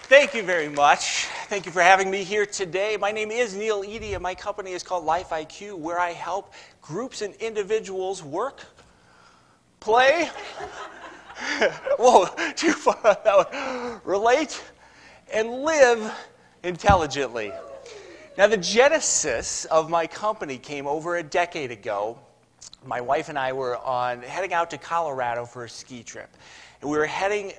Thank you very much. Thank you for having me here today. My name is Neil Ihde, and my company is called Life IQ, where I help groups and individuals work, play, whoa, too far on that one, relate, and live intelligently. Now, the genesis of my company came over a decade ago. My wife and I were heading out to Colorado for a ski trip. And we were heading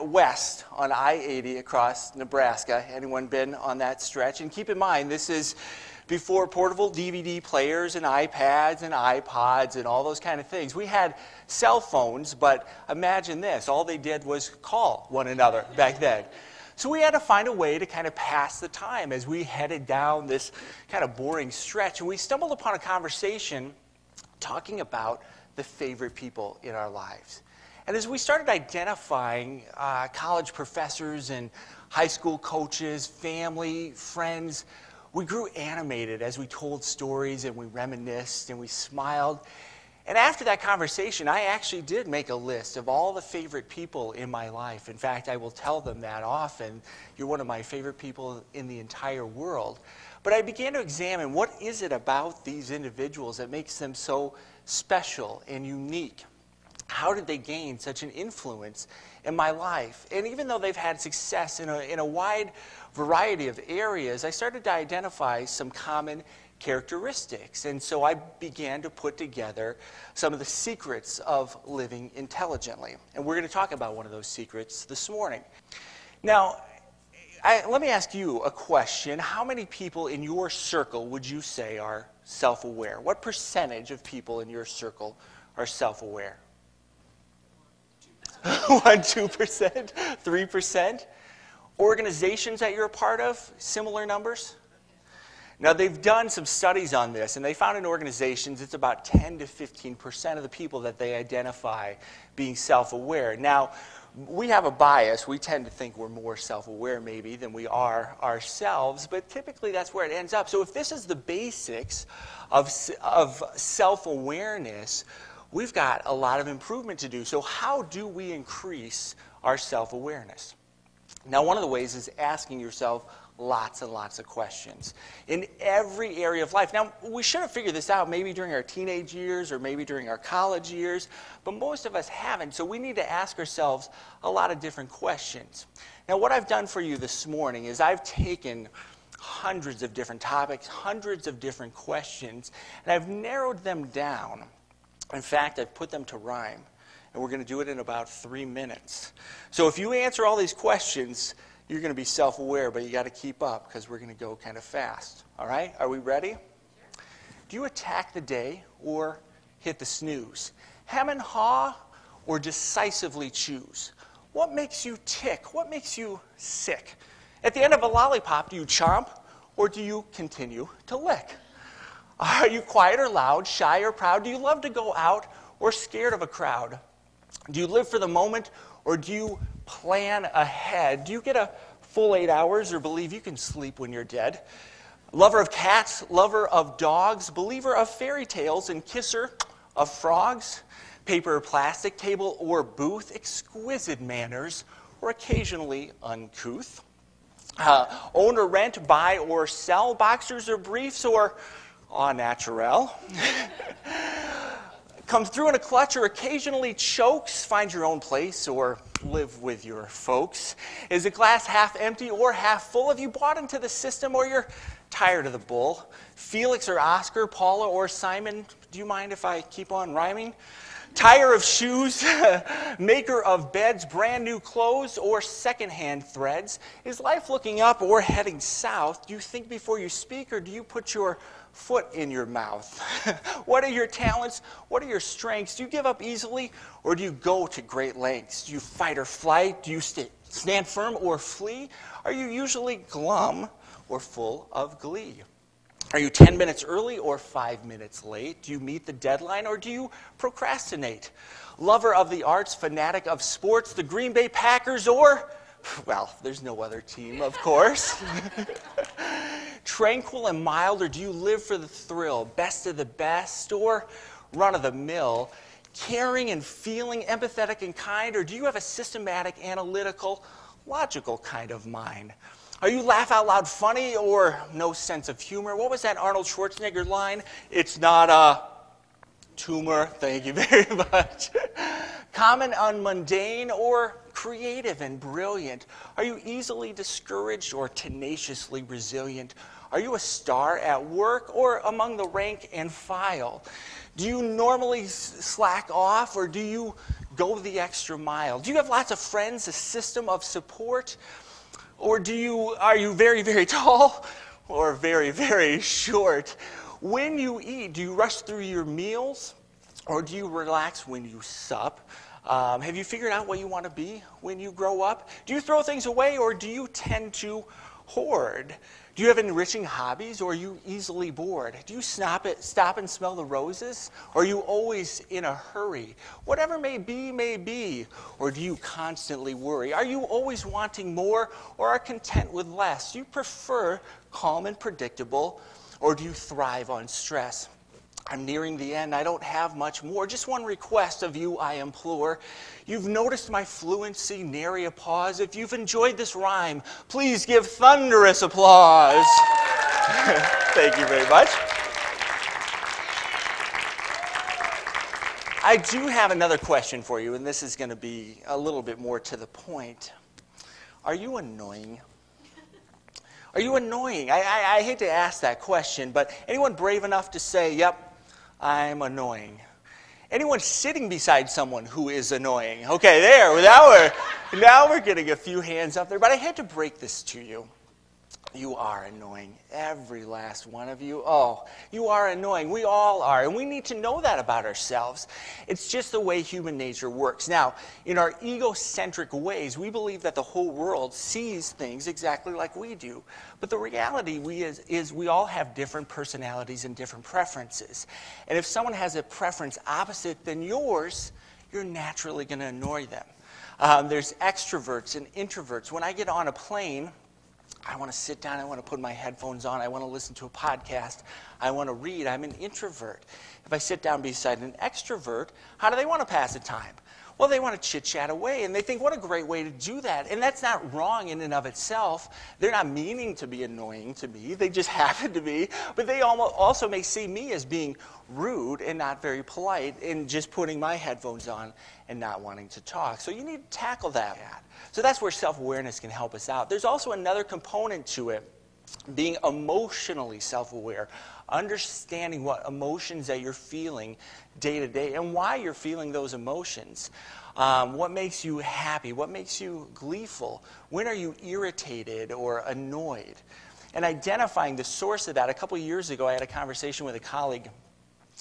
west on I-80 across Nebraska. Anyone been on that stretch? And keep in mind, this is before portable DVD players and iPads and iPods and all those kind of things. We had cell phones, but imagine this. All they did was call one another back then. So we had to find a way to kind of pass the time as we headed down this kind of boring stretch. And we stumbled upon a conversation talking about the favorite people in our lives. And as we started identifying college professors and high school coaches, family, friends, we grew animated as we told stories and we reminisced and we smiled. And after that conversation, I actually did make a list of all the favorite people in my life. In fact, I will tell them that often. You're one of my favorite people in the entire world. But I began to examine what is it about these individuals that makes them so special and unique. How did they gain such an influence in my life? And even though they've had success in a wide variety of areas, I started to identify some common characteristics. And so I began to put together some of the secrets of living intelligently. And we're going to talk about one of those secrets this morning. Now, let me ask you a question. How many people in your circle would you say are self-aware? What percentage of people in your circle are self-aware? 1%, 2%, 3%? Organizations that you're a part of, similar numbers? Now, they've done some studies on this, and they found in organizations it's about 10 to 15% of the people that they identify being self-aware. Now, we have a bias. We tend to think we're more self-aware maybe than we are ourselves, but typically that's where it ends up. So if this is the basics of self-awareness, we've got a lot of improvement to do. So how do we increase our self-awareness? Now, one of the ways is asking yourself lots and lots of questions in every area of life. Now, we should have figured this out maybe during our teenage years or maybe during our college years, but most of us haven't. So we need to ask ourselves a lot of different questions. Now, what I've done for you this morning is I've taken hundreds of different topics, hundreds of different questions, and I've narrowed them down. In fact, I've put them to rhyme, and we're going to do it in about 3 minutes. So if you answer all these questions, you're going to be self-aware, but you got to keep up because we're going to go kind of fast. All right? Are we ready? Do you attack the day or hit the snooze? Hem and haw or decisively choose? What makes you tick? What makes you sick? At the end of a lollipop, do you chomp or do you continue to lick? Are you quiet or loud, shy or proud? Do you love to go out or scared of a crowd? Do you live for the moment or do you plan ahead? Do you get a full 8 hours or believe you can sleep when you're dead? Lover of cats, lover of dogs, believer of fairy tales and kisser of frogs? Paper or plastic, table or booth, exquisite manners or occasionally uncouth? Own or rent, buy or sell, boxers or briefs or au naturel? Come through in a clutch or occasionally chokes, find your own place or live with your folks. Is the glass half empty or half full? Have you bought into the system or you're tired of the bull? Felix or Oscar, Paula or Simon, do you mind if I keep on rhyming? Tire of shoes, maker of beds, brand new clothes or secondhand threads? Is life looking up or heading south? Do you think before you speak or do you put your foot in your mouth? What are your talents? What are your strengths? Do you give up easily or do you go to great lengths? Do you fight or flight? Do you stand firm or flee? Are you usually glum or full of glee? Are you 10 minutes early or 5 minutes late? Do you meet the deadline or do you procrastinate? Lover of the arts, fanatic of sports, the Green Bay Packers, or, well, there's no other team, of course. Tranquil and mild, or do you live for the thrill? Best of the best or run of the mill? Caring and feeling, empathetic and kind, or do you have a systematic, analytical logical kind of mind? Are you laugh out loud funny or no sense of humor? What was that Arnold Schwarzenegger line? It's not a tumor. Thank you very much. Common and mundane or creative and brilliant? Are you easily discouraged or tenaciously resilient? Are you a star at work or among the rank and file? Do you normally slack off or do you go the extra mile? Do you have lots of friends, a system of support? Or are you very, very tall or very, very short? When you eat, do you rush through your meals or do you relax when you sup? Have you figured out what you want to be when you grow up? Do you throw things away or do you tend to hoard? Do you have enriching hobbies or are you easily bored? Do you stop and smell the roses? Or are you always in a hurry? Whatever may be. Or do you constantly worry? Are you always wanting more or are content with less? Do you prefer calm and predictable or do you thrive on stress? I'm nearing the end. I don't have much more. Just one request of you I implore. You've noticed my fluency, nary a pause. If you've enjoyed this rhyme, please give thunderous applause. Thank you very much. I do have another question for you, and this is going to be a little bit more to the point. Are you annoying? Are you annoying? I hate to ask that question, but anyone brave enough to say, yep, I'm annoying? Anyone sitting beside someone who is annoying? Okay, there. Now we're getting a few hands up there. But I had to break this to you. You are annoying. Every last one of you. Oh, you are annoying. We all are. And we need to know that about ourselves. It's just the way human nature works. Now, in our egocentric ways, we believe that the whole world sees things exactly like we do. But the reality is we all have different personalities and different preferences. And if someone has a preference opposite than yours, you're naturally going to annoy them. There's extroverts and introverts. When I get on a plane, I want to sit down, I want to put my headphones on, I want to listen to a podcast, I want to read. I'm an introvert. If I sit down beside an extrovert, how do they want to pass the time? Well, they want to chit-chat away, and they think, what a great way to do that. And that's not wrong in and of itself. They're not meaning to be annoying to me. They just happen to be. But they also may see me as being rude and not very polite and just putting my headphones on and not wanting to talk. So you need to tackle that. So that's where self-awareness can help us out. There's also another component to it, being emotionally self-aware, understanding what emotions that you're feeling day to day and why you're feeling those emotions. What makes you happy? What makes you gleeful? When are you irritated or annoyed? And identifying the source of that. A couple of years ago, I had a conversation with a colleague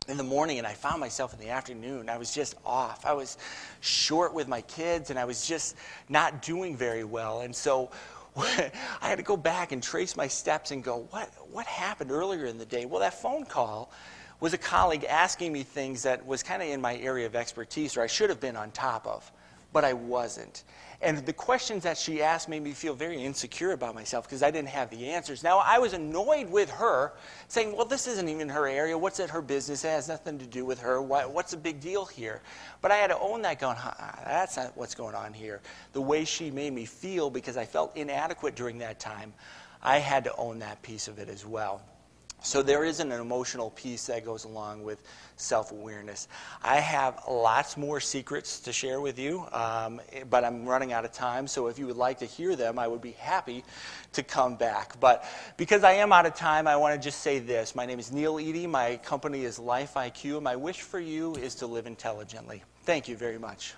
in the morning, and I found myself in the afternoon. I was just off. I was short with my kids, and I was just not doing very well. And so I had to go back and trace my steps and go, what happened earlier in the day? Well, that phone call was a colleague asking me things that was kind of in my area of expertise, or I should have been on top of, but I wasn't. And the questions that she asked made me feel very insecure about myself because I didn't have the answers. Now, I was annoyed with her, saying, well, this isn't even her area. What's it her business? It has nothing to do with her. What's the big deal here? But I had to own that going, that's not what's going on here. The way she made me feel because I felt inadequate during that time, I had to own that piece of it as well. So there isn't an emotional piece that goes along with self-awareness. I have lots more secrets to share with you, but I'm running out of time. So if you would like to hear them, I would be happy to come back. But because I am out of time, I want to just say this. My name is Neil Ihde. My company is Life IQ. And my wish for you is to live intelligently. Thank you very much.